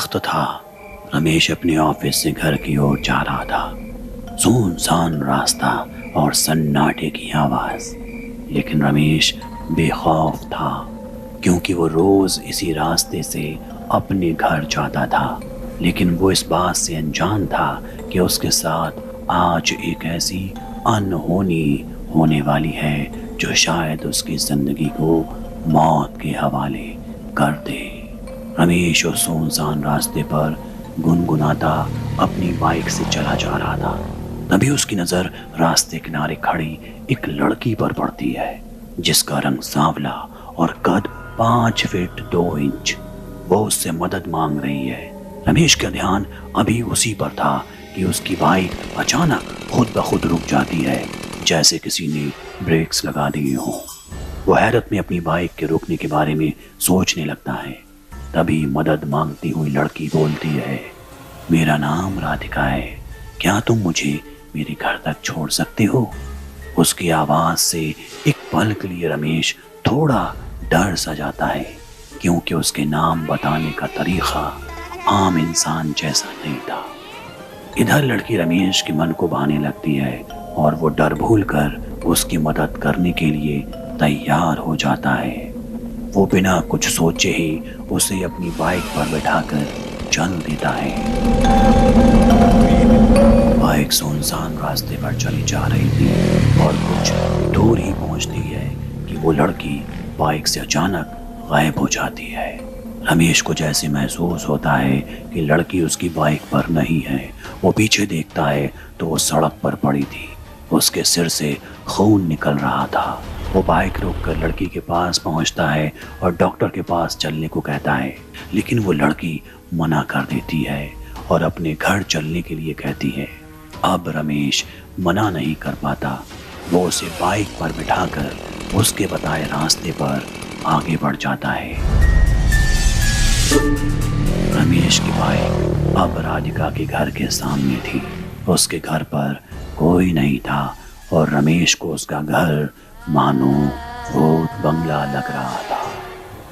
वक्त था। रमेश अपने ऑफिस से घर की ओर जा रहा था। सुनसान रास्ता और सन्नाटे की आवाज, लेकिन रमेश बेखौफ था क्योंकि वो रोज इसी रास्ते से अपने घर जाता था। लेकिन वो इस बात से अनजान था कि उसके साथ आज एक ऐसी अनहोनी होने वाली है जो शायद उसकी जिंदगी को मौत के हवाले कर दे। रमेश उस सुनसान रास्ते पर गुनगुनाता अपनी बाइक से चला जा रहा था। तभी उसकी नजर रास्ते किनारे खड़ी एक लड़की पर पड़ती है जिसका रंग सांवला और कद 5 फीट 2 इंच। वो उससे मदद मांग रही है। रमेश का ध्यान अभी उसी पर था कि उसकी बाइक अचानक खुद ब खुद रुक जाती है, जैसे किसी ने ब्रेक्स लगा दिए हों। वो हैरत में अपनी बाइक के रुकने के बारे में सोचने लगता है। तभी मदद मांगती हुई लड़की बोलती है, मेरा नाम राधिका है, क्या तुम मुझे मेरे घर तक छोड़ सकते हो? उसकी आवाज से एक पल के लिए रमेश थोड़ा डर सा जाता है, क्योंकि उसके नाम बताने का तरीका आम इंसान जैसा नहीं था। इधर लड़की रमेश के मन को भाने लगती है और वो डर भूलकर उसकी मदद करने के लिए तैयार हो जाता है। वो बिना कुछ सोचे ही उसे अपनी बाइक पर बैठाकर चल देता है। बाइक सुनसान रास्ते पर चली जा रही थी और कुछ दूर ही पहुंचती है कि वो लड़की बाइक से अचानक गायब हो जाती है। रमेश को जैसे महसूस होता है कि लड़की उसकी बाइक पर नहीं है। वो पीछे देखता है तो वो सड़क पर पड़ी थी, उसके सिर से खून निकल रहा था। वो बाइक रोककर लड़की के पास पहुंचता है और डॉक्टर के पास चलने को कहता है, लेकिन वो लड़की मना कर देती है और अपने घर चलने के लिए कहती है। अब रमेश मना नहीं कर पाता। वो उसे बाइक पर बिठाकर उसके बताए रास्ते पर आगे बढ़ जाता है। रमेश की बाइक अब राधिका के घर के सामने थी। उसके घर पर कोई नहीं था और रमेश को उसका घर मानो भूत बंगला लग रहा था।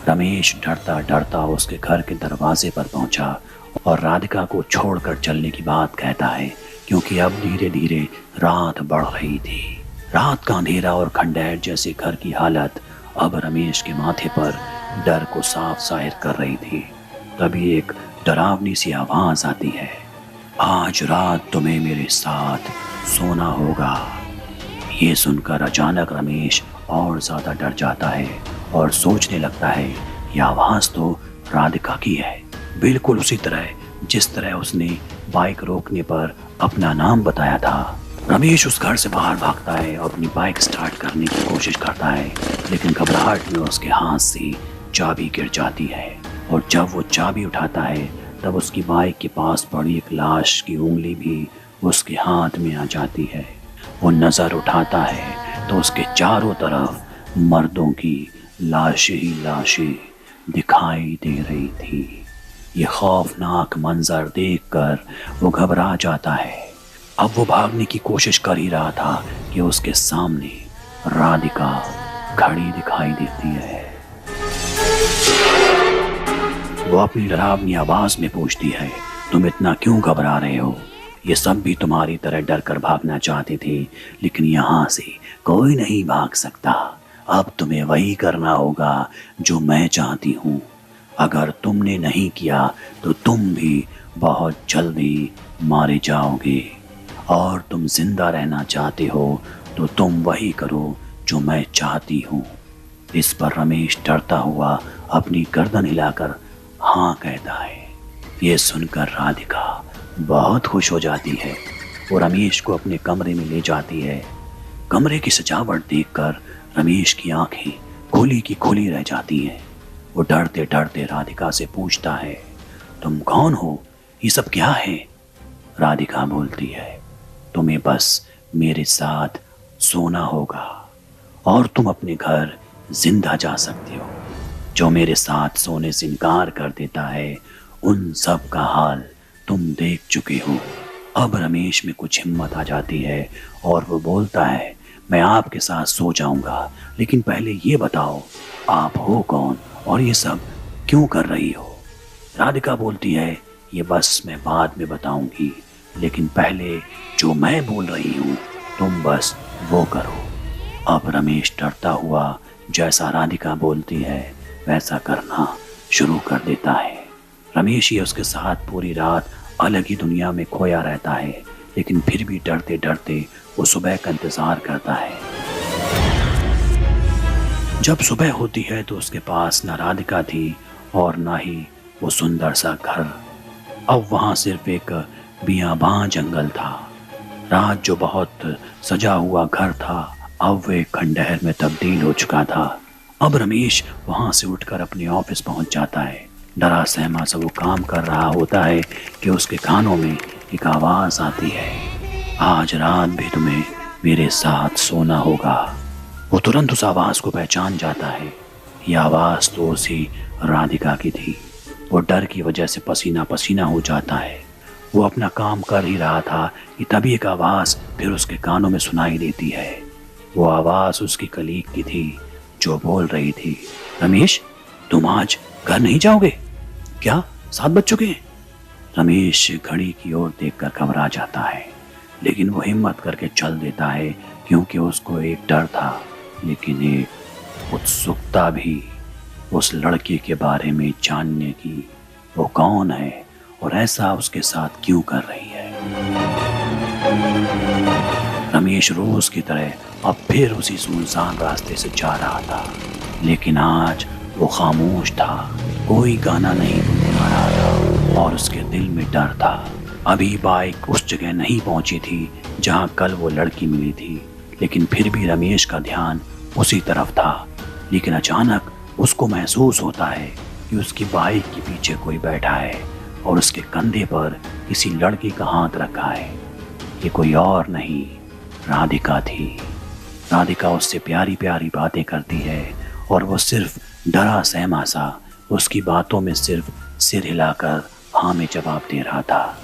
रमेश डरता डरता उसके घर के दरवाजे पर पहुंचा और राधिका को छोड़कर चलने की बात कहता है, क्योंकि अब धीरे धीरे रात बढ़ रही थी। रात का अंधेरा और खंडहर जैसे घर की हालत अब रमेश के माथे पर डर को साफ जाहिर कर रही थी। तभी एक डरावनी सी आवाज आती है, आज रात तुम्हें मेरे साथ सोना होगा। ये सुनकर अचानक रमेश और ज्यादा डर जाता है और सोचने लगता है, यह आवाज तो राधिका की है, बिल्कुल उसी तरह जिस तरह उसने बाइक रोकने पर अपना नाम बताया था। रमेश उस घर से बाहर भागता है और अपनी बाइक स्टार्ट करने की कोशिश करता है, लेकिन घबराहट में उसके हाथ से चाबी गिर जाती है और जब वो चाबी उठाता है तब उसकी बाइक के पास पड़ी एक लाश की उंगली भी उसके हाथ में आ जाती है। वो नजर उठाता है तो उसके चारों तरफ मर्दों की लाशें ही लाशें दिखाई दे रही थी। ये खौफनाक मंजर देखकर वो घबरा जाता है। अब वो भागने की कोशिश कर ही रहा था कि उसके सामने राधिका खड़ी दिखाई देती है। वो अपनी डरावनी आवाज में पूछती है, तुम इतना क्यों घबरा रहे हो? ये सब भी तुम्हारी तरह डर कर भागना चाहते थे, लेकिन यहाँ से कोई नहीं भाग सकता। अब तुम्हें वही करना होगा जो मैं चाहती हूँ। अगर तुमने नहीं किया तो तुम भी बहुत जल्दी मारे जाओगे, और तुम जिंदा रहना चाहते हो तो तुम वही करो जो मैं चाहती हूँ। इस पर रमेश डरता हुआ अपनी गर्दन हिलाकर हाँ कहता है। ये सुनकर राधिका बहुत खुश हो जाती है। वो रमेश को अपने कमरे में ले जाती है। कमरे की सजावट देखकर रमेश की आंखें खुली की खुली रह जाती हैं। वो डरते डरते राधिका से पूछता है, तुम कौन हो? ये सब क्या है? राधिका बोलती है, तुम्हें बस मेरे साथ सोना होगा और तुम अपने घर जिंदा जा सकते हो। जो मेरे साथ सोने से इनकार कर देता है उन सब का हाल तुम देख चुके हो। अब रमेश में कुछ हिम्मत आ जाती है और वो बोलता है, मैं आपके साथ सो जाऊंगा, लेकिन पहले ये बताओ आप हो कौन और ये सब क्यों कर रही हो? राधिका बोलती है, ये बस मैं बाद में बताऊंगी, लेकिन पहले जो मैं बोल रही हूँ तुम बस वो करो। अब रमेश डरता हुआ जैसा राधिका बोलती है वैसा करना शुरू कर देता है। रमेश ही उसके साथ पूरी रात अलग ही दुनिया में खोया रहता है, लेकिन फिर भी डरते डरते वो सुबह का इंतजार करता है। जब सुबह होती है तो उसके पास न राधिका थी और न ही वो सुंदर सा घर। अब वहां सिर्फ एक बियाबां जंगल था। रात जो बहुत सजा हुआ घर था अब वो एक खंडहर में तब्दील हो चुका था। अब रमेश वहां से उठकर अपने ऑफिस पहुंच जाता है। डरा सहमा सा वो काम कर रहा होता है कि उसके कानों में एक आवाज आती है, आज रात भी तुम्हें मेरे साथ सोना होगा। वो तुरंत उस आवाज को पहचान जाता है। यह आवाज तो उसी राधिका की थी। वो डर की वजह से पसीना पसीना हो जाता है। वो अपना काम कर ही रहा था कि तभी एक आवाज फिर उसके कानों में सुनाई देती है। वो आवाज उसकी कलीग की थी जो बोल रही थी, रमेश तुम आज घर नहीं जाओगे क्या? 7 बज चुके हैं। रमेश घड़ी की ओर देखकर घबरा जाता है, लेकिन वो हिम्मत करके चल देता है क्योंकि उसको एक डर था, लेकिन एक उत्सुकता भी उस लड़के के बारे में जानने की। वो कौन है और ऐसा उसके साथ क्यों कर रही है। रमेश रोज की तरह अब फिर उसी सुनसान रास्ते से जा रहा था, लेकिन आज वो खामोश था। कोई गाना नहीं गुनगुना रहा था और उसके दिल में डर था। अभी बाइक उस जगह नहीं पहुंची थी जहां कल वो लड़की मिली थी, लेकिन फिर भी रमेश का ध्यान उसी तरफ था। लेकिन अचानक उसको महसूस होता है कि उसकी बाइक के पीछे कोई बैठा है और उसके कंधे पर किसी लड़की का हाथ रखा है। ये कोई और नहीं, राधिका थी। राधिका उससे प्यारी प्यारी बातें करती है और वो सिर्फ डरा सहमा सा उसकी बातों में सिर्फ सिर हिलाकर हाँ में जवाब दे रहा था।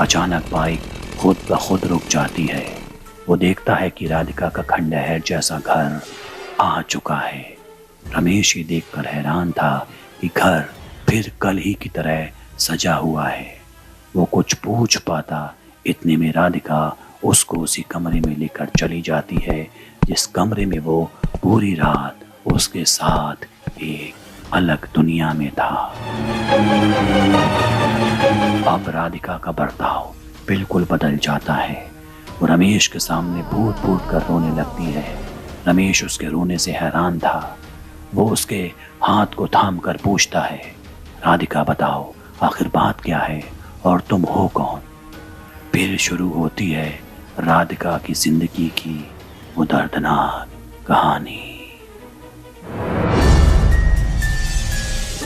अचानक बाइक खुद ब खुद रुक जाती है। वो देखता है कि राधिका का खंडहर जैसा घर आ चुका है। रमेश ही देखकर हैरान था कि घर फिर कल ही की तरह सजा हुआ है। वो कुछ पूछ पाता इतने में राधिका उसको उसी कमरे में लेकर चली जाती है जिस कमरे में वो पूरी रात उसके साथ एक अलग दुनिया में था। अब राधिका का बर्ताव बिल्कुल बदल जाता है। वो रमेश के सामने फूट फूट कर रोने लगती है। रमेश उसके रोने से हैरान था। वो उसके हाथ को थाम कर पूछता है, राधिका बताओ आखिर बात क्या है और तुम हो कौन? फिर शुरू होती है राधिका की जिंदगी की वो दर्दनाक कहानी।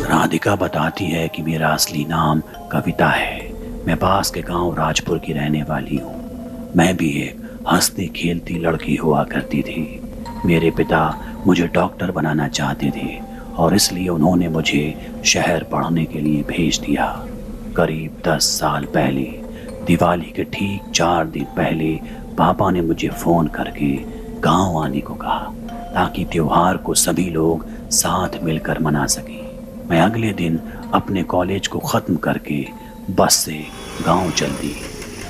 राधिका बताती है कि मेरा असली नाम कविता है। मैं पास के गांव राजपुर की रहने वाली हूँ। मैं भी एक हंसती खेलती लड़की हुआ करती थी। मेरे पिता मुझे डॉक्टर बनाना चाहते थे और इसलिए उन्होंने मुझे शहर पढ़ने के लिए भेज दिया। करीब 10 साल पहले दिवाली के ठीक 4 दिन पहले पापा ने मुझे फ़ोन करके गांव आने को कहा ताकि त्योहार को सभी लोग साथ मिलकर मना सकें। मैं अगले दिन अपने कॉलेज को ख़त्म करके बस से गांव चल दी।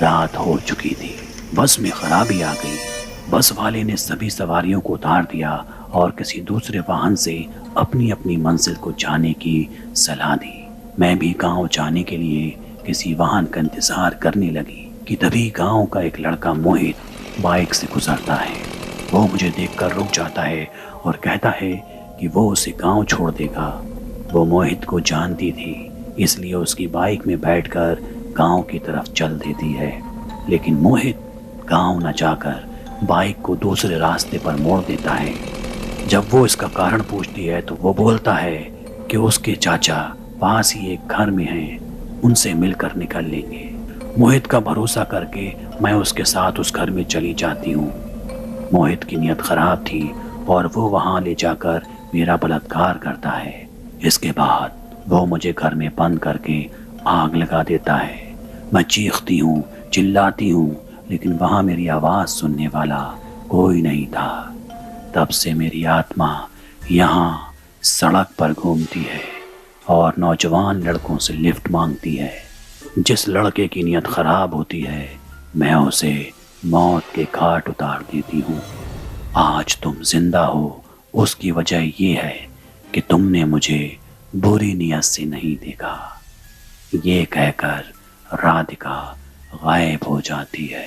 रात हो चुकी थी। बस में खराबी आ गई। बस वाले ने सभी सवारियों को उतार दिया और किसी दूसरे वाहन से अपनी अपनी मंजिल को जाने की सलाह दी। मैं भी गांव जाने के लिए किसी वाहन का इंतजार करने लगी कि तभी गांव का एक लड़का मोहित बाइक से गुजरता है। वो मुझे देखकर रुक जाता है और कहता है कि वो उसे गांव छोड़ देगा। वो मोहित को जानती थी, इसलिए उसकी बाइक में बैठकर गांव की तरफ चल देती है। लेकिन मोहित गांव न जाकर बाइक को दूसरे रास्ते पर मोड़ देता है। जब वो इसका कारण पूछती है तो वो बोलता है कि उसके चाचा पास ही एक घर में हैं, उनसे मिलकर निकल लेंगे। मोहित का भरोसा करके मैं उसके साथ उस घर में चली जाती हूँ। मोहित की नीयत खराब थी और वो वहाँ ले जाकर मेरा बलात्कार करता है। इसके बाद वो मुझे घर में बंद करके आग लगा देता है। मैं चीखती हूँ, चिल्लाती हूँ, लेकिन वहाँ मेरी आवाज़ सुनने वाला कोई नहीं था। तब से मेरी आत्मा यहाँ सड़क पर घूमती है और नौजवान लड़कों से लिफ्ट मांगती है। जिस लड़के की नीयत खराब होती है मैं उसे मौत के घाट उतार देती हूँ। आज तुम जिंदा हो उसकी वजह ये है कि तुमने मुझे बुरी नीयत से नहीं देखा। ये कहकर राधिका गायब हो जाती है।